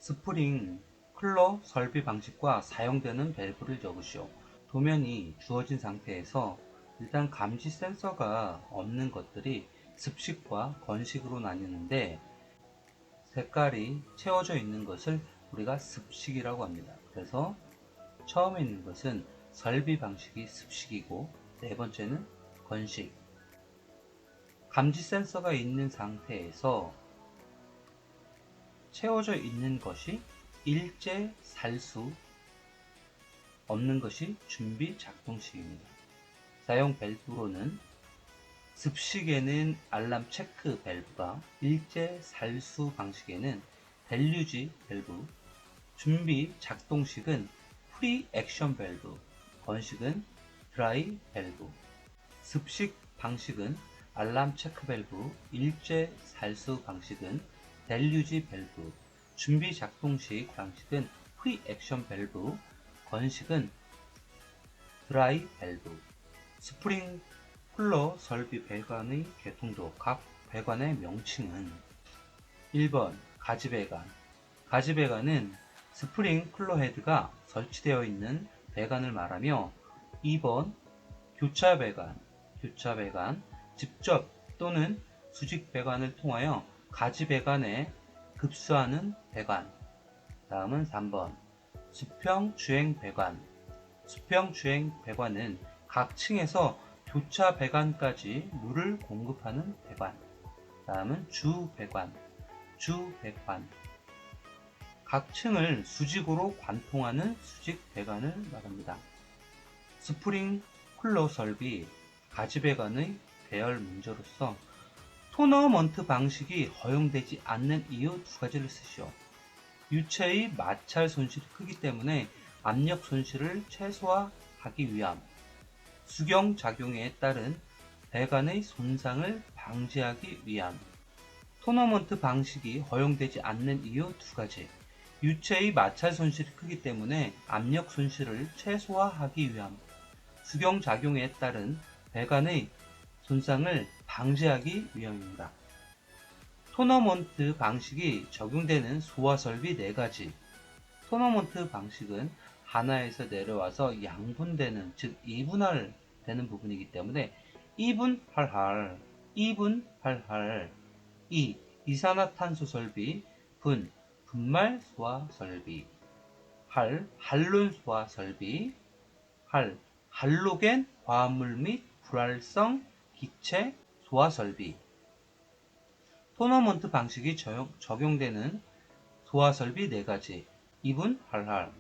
스프링 클러 설비 방식과 사용되는 밸브를 적으시오. 도면이 주어진 상태에서 일단 감지 센서가 없는 것들이 습식과 건식으로 나뉘는데, 색깔이 채워져 있는 것을 우리가 습식이라고 합니다. 그래서 처음에 있는 것은 설비 방식이 습식이고, 네 번째는 건식. 감지 센서가 있는 상태에서 채워져 있는 것이 일제 살수, 없는 것이 준비 작동식입니다. 사용 밸브로는 습식에는 알람 체크 밸브가, 일제 살수 방식에는 델류지 밸브, 준비 작동식은 프리 액션 밸브, 건식은 드라이 밸브. 습식 방식은 알람 체크 밸브, 일제 살수 방식은 델류지 밸브, 준비 작동식 방식은 프리 액션 밸브, 건식은 드라이 밸브. 스프링 쿨러 설비 배관의 개통도. 각 배관의 명칭은: 1번 가지배관. 가지배관은 스프링 쿨러 헤드가 설치되어 있는 배관을 말하며, 2번 교차배관. 교차배관, 직접 또는 수직 배관을 통하여 가지배관에 급수하는 배관. 다음은 3번 수평주행 배관. 수평주행 배관은 각 층에서 교차 배관까지 물을 공급하는 배관. 다음은 주배관. 주배관, 각 층을 수직으로 관통하는 수직 배관을 말합니다. 스프링 쿨러 설비 가지배관의 배열 문제로서 토너먼트 방식이 허용되지 않는 이유 두 가지를 쓰시오. 유체의 마찰 손실이 크기 때문에 압력 손실을 최소화하기 위함, 수경작용에 따른 배관의 손상을 방지하기 위함. 토너먼트 방식이 허용되지 않는 이유 두 가지. 유체의 마찰 손실이 크기 때문에 압력 손실을 최소화하기 위함, 수경작용에 따른 배관의 손상을 방지하기 위함입니다. 토너먼트 방식이 적용되는 소화 설비 4가지. 토너먼트 방식은 하나에서 내려와서 양분되는, 즉 이분할되는 부분이기 때문에 이분할할, 이분할할. 2. 이산화탄소 설비. 분말 소화 설비. 할론 소화 설비. 할로겐 화합물 및 불활성 기체 소화 설비. 토너먼트 방식이 적용되는 소화 설비 4가지. 이분할할,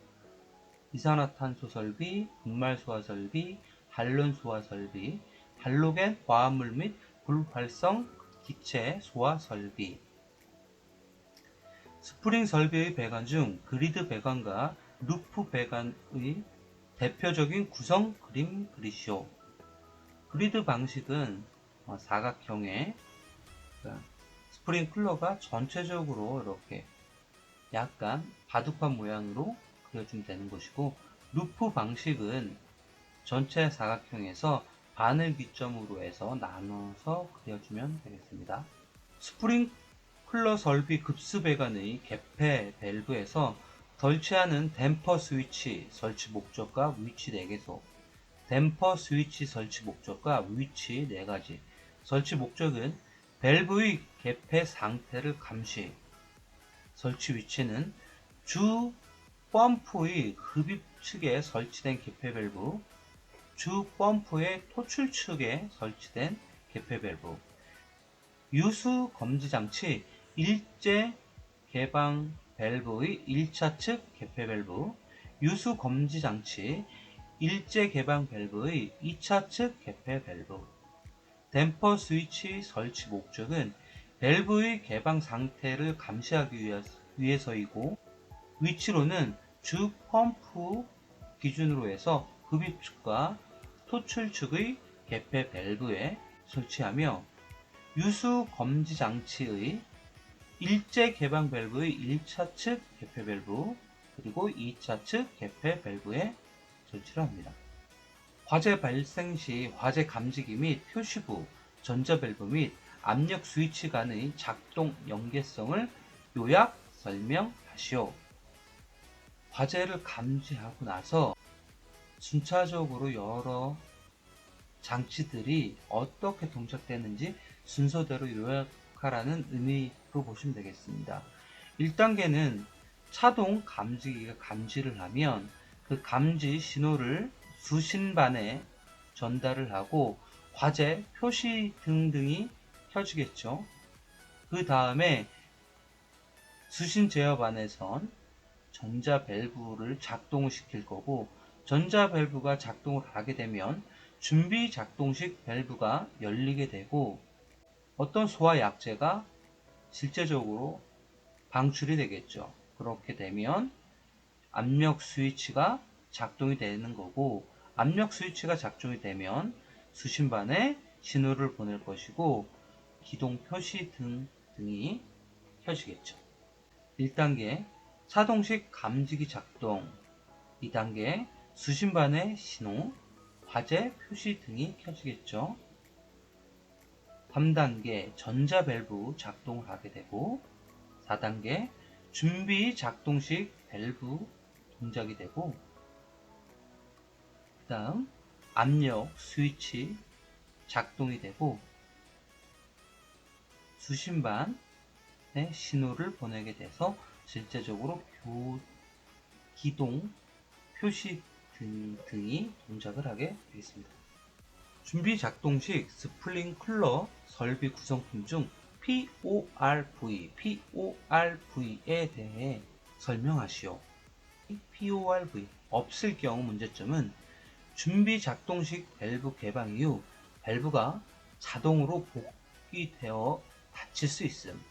이산화탄소 설비, 분말 소화 설비, 할론 소화 설비, 할로겐 화합물 및 불활성 기체 소화 설비. 스프링 설비의 배관 중 그리드 배관과 루프 배관의 대표적인 구성 그림 그리시오. 그리드 방식은 사각형의 스프링 쿨러가 전체적으로 이렇게 약간 바둑판 모양으로 그려주면 되는 것이고, 루프 방식은 전체 사각형에서 반을 기점으로 해서 나눠서 그려주면 되겠습니다. 스프링 쿨러 설비 급수 배관의 개폐 밸브에서 설치하는 댐퍼 스위치 설치 목적과 위치 4개소. 댐퍼 스위치 설치 목적과 위치 4가지. 설치 목적은 밸브의 개폐 상태를 감시. 설치 위치는 주 펌프의 흡입 측에 설치된 개폐 밸브, 주 펌프의 토출 측에 설치된 개폐 밸브. 유수 검지 장치 일제 개방 밸브의 1차 측 개폐 밸브, 유수 검지 장치 일제 개방 밸브의 2차 측 개폐 밸브. 댐퍼 스위치 설치 목적은 밸브의 개방 상태를 감시하기 위해서이고, 위치로는 주 펌프 기준으로 해서 흡입 측과 토출 측의 개폐 밸브에 설치하며, 유수 검지 장치의 일제 개방 밸브의 1차 측 개폐 밸브 그리고 2차 측 개폐 밸브에 설치를 합니다. 화재 발생 시 화재 감지기 및 표시부, 전자 밸브 및 압력 스위치 간의 작동 연계성을 요약 설명하였습니다. 설명하시오. 화재를 감지하고 나서 순차적으로 여러 장치들이 어떻게 동작되는지 순서대로 요약하라는 의미로 보시면 되겠습니다. 1단계는 차동 감지기가 감지를 하면 그 감지 신호를 수신반에 전달을 하고 화재, 표시 등등이 켜지겠죠. 그 다음에 수신 제어반에선 전자 밸브를 작동을 시킬 거고, 전자 밸브가 작동을 하게 되면 준비 작동식 밸브가 열리게 되고 어떤 소화 약재가 실제적으로 방출이 되겠죠. 그렇게 되면 압력 스위치가 작동이 되는 거고, 압력 스위치가 작동이 되면 수신반에 신호를 보낼 것이고 기동 표시 등이 켜지겠죠. 1단계 차동식 감지기 작동, 2단계 수신반의 신호, 화재 표시 등이 켜지겠죠. 3단계 전자 밸브 작동을 하게 되고 4단계 준비 작동식 밸브 동작이 되고, 그 다음 압력 스위치 작동이 되고 수신반에 신호를 보내게 돼서 실제적으로 기동 표시 등이 동작을 하게 되겠습니다. 준비 작동식 스프링클러 설비 구성품 중 PORV에 대해 설명하시오. PORV 없을 경우 문제점은 준비 작동식 밸브 개방 이후 밸브가 자동으로 복귀되어 닫힐 수 있음.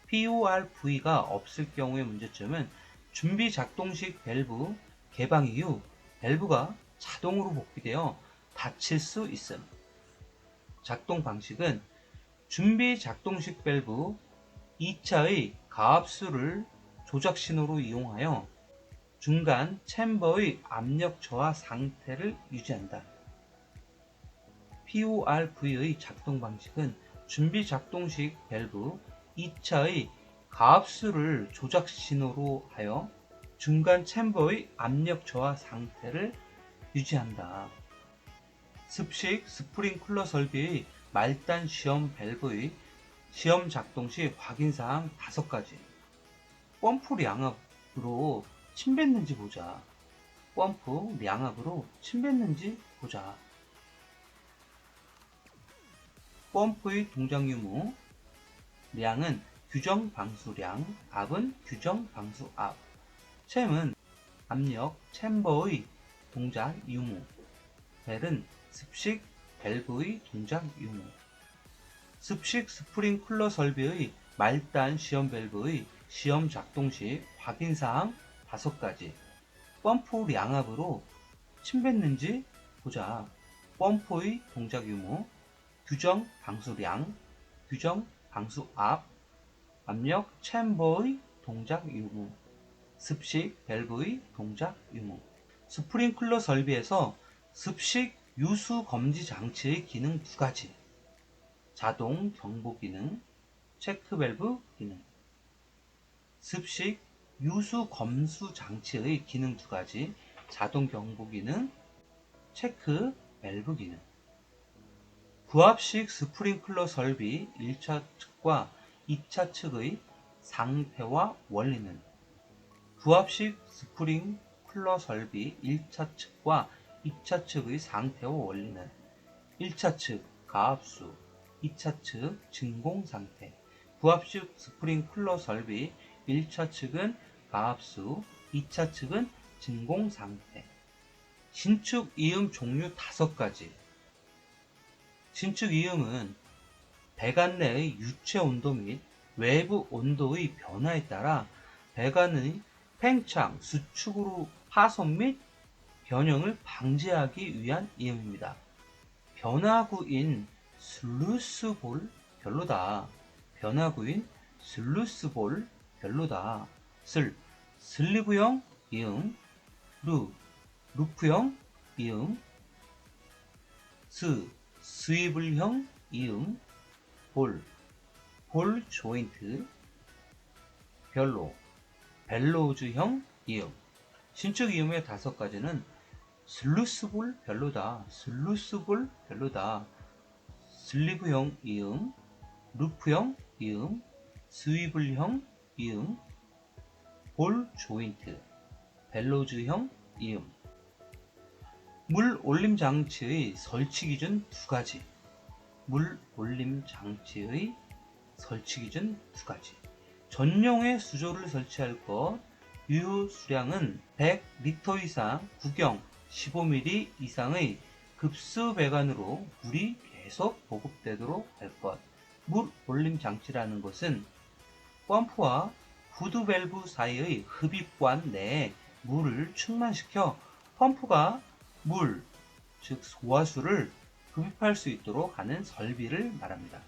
PORV가 없을 경우의 문제점은 준비 작동식 밸브 개방 이후 밸브가 자동으로 복귀되어 닫힐 수 있음. 작동 방식은 준비 작동식 밸브 2차의 가압수를 조작 신호로 이용하여 중간 챔버의 압력 저하 상태를 유지한다. PORV의 작동 방식은 준비 작동식 밸브 2차의 가압수를 조작 신호로 하여 중간 챔버의 압력 저하 상태를 유지한다. 습식 스프링클러 설비의 말단 시험 밸브의 시험 작동 시 확인사항 5가지. 펌프 량압으로 침 뱉는지 보자. 펌프 량압으로 침 뱉는지 보자. 펌프의 동작 유무. 량은 규정 방수량, 압은 규정 방수압. 챔은 압력 챔버의 동작 유무. 벨은 습식 밸브의 동작 유무. 습식 스프링클러 설비의 말단 시험 밸브의 시험 작동 시 확인사항 5가지. 펌프 량압으로 침 뱉는지 보자. 펌프의 동작 유무, 규정 방수량, 규정 방수압, 압력 챔버의 동작 유무, 습식 밸브의 동작 유무. 스프링클러 설비에서 습식 유수 검지 장치의 기능 2가지. 자동 경보 기능, 체크 밸브 기능. 습식 유수 검수 장치의 기능 2가지. 자동 경보 기능, 체크 밸브 기능. 부합식 스프링클러 설비 1차 측과 2차 측의 상태와 원리는 부합식 스프링클러 설비 1차 측과 2차 측의 상태와 원리는 1차 측 가압수, 2차 측 진공 상태. 부합식 스프링클러 설비 1차 측은 가압수, 2차 측은 진공 상태. 신축 이음 종류 5가지. 신축 이음은 배관 내의 유체 온도 및 외부 온도의 변화에 따라 배관의 팽창, 수축으로 파손 및 변형을 방지하기 위한 이음입니다. 변화구인 슬루스볼 별로다. 변화구인 슬루스볼 별로다. 슬리브형 이음, 루프형 이음, 스위블형 이음, 볼 조인트 별로. 벨로우즈형 이음. 신축 이음의 5가지는 슬루스볼 벨로다, 슬루스볼 벨로다, 슬리브형 이음, 루프형 이음, 스위블형 이음, 볼 조인트, 벨로우즈형 이음. 물 올림 장치의 설치 기준 2가지. 물 올림 장치의 설치 기준 2가지. 전용의 수조를 설치할 것, 유효 수량은 100리터 이상, 구경 15mm 이상의 급수 배관으로 물이 계속 보급되도록 할 것. 물 올림 장치라는 것은 펌프와 후드 밸브 사이의 흡입관 내에 물을 충만시켜 펌프가 물, 즉 소화수를 흡입할 수 있도록 하는 설비를 말합니다.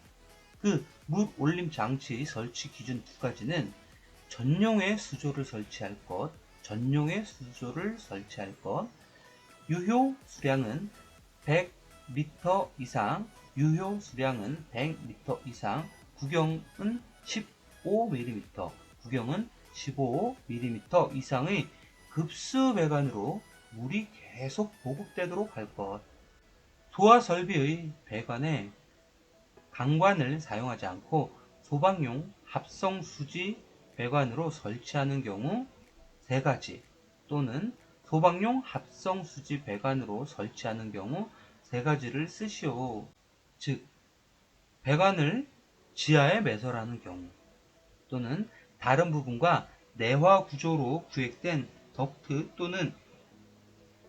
그 물 올림 장치의 설치 기준 2가지는 전용의 수조를 설치할 것, 전용의 수조를 설치할 것, 유효 수량은 100리터 이상, 유효 수량은 100리터 이상, 구경은 15mm, 구경은 15mm 이상의 급수 배관으로 물이 계속 보급되도록 할 것. 소화 설비의 배관에 강관을 사용하지 않고 소방용 합성 수지 배관으로 설치하는 경우 3가지, 또는 소방용 합성 수지 배관으로 설치하는 경우 3가지를 쓰시오. 즉, 배관을 지하에 매설하는 경우, 또는 다른 부분과 내화 구조로 구획된 덕트 또는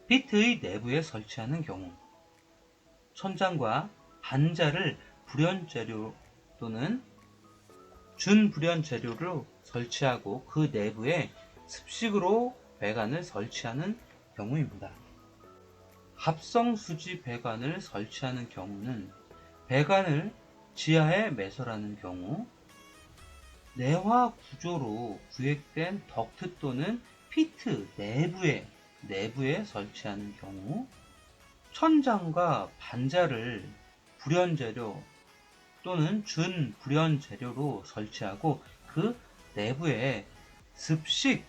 피트의 내부에 설치하는 경우, 천장과 반자를 불연 재료 또는 준불연 재료로 설치하고 그 내부에 습식으로 배관을 설치하는 경우입니다. 합성 수지 배관을 설치하는 경우는 배관을 지하에 매설하는 경우, 내화 구조로 구획된 덕트 또는 피트 내부에 설치하는 경우, 천장과 반자를 불연 재료 또는 준불연 재료로 설치하고 그 내부에 습식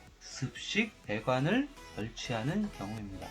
배관을 설치하는 경우입니다.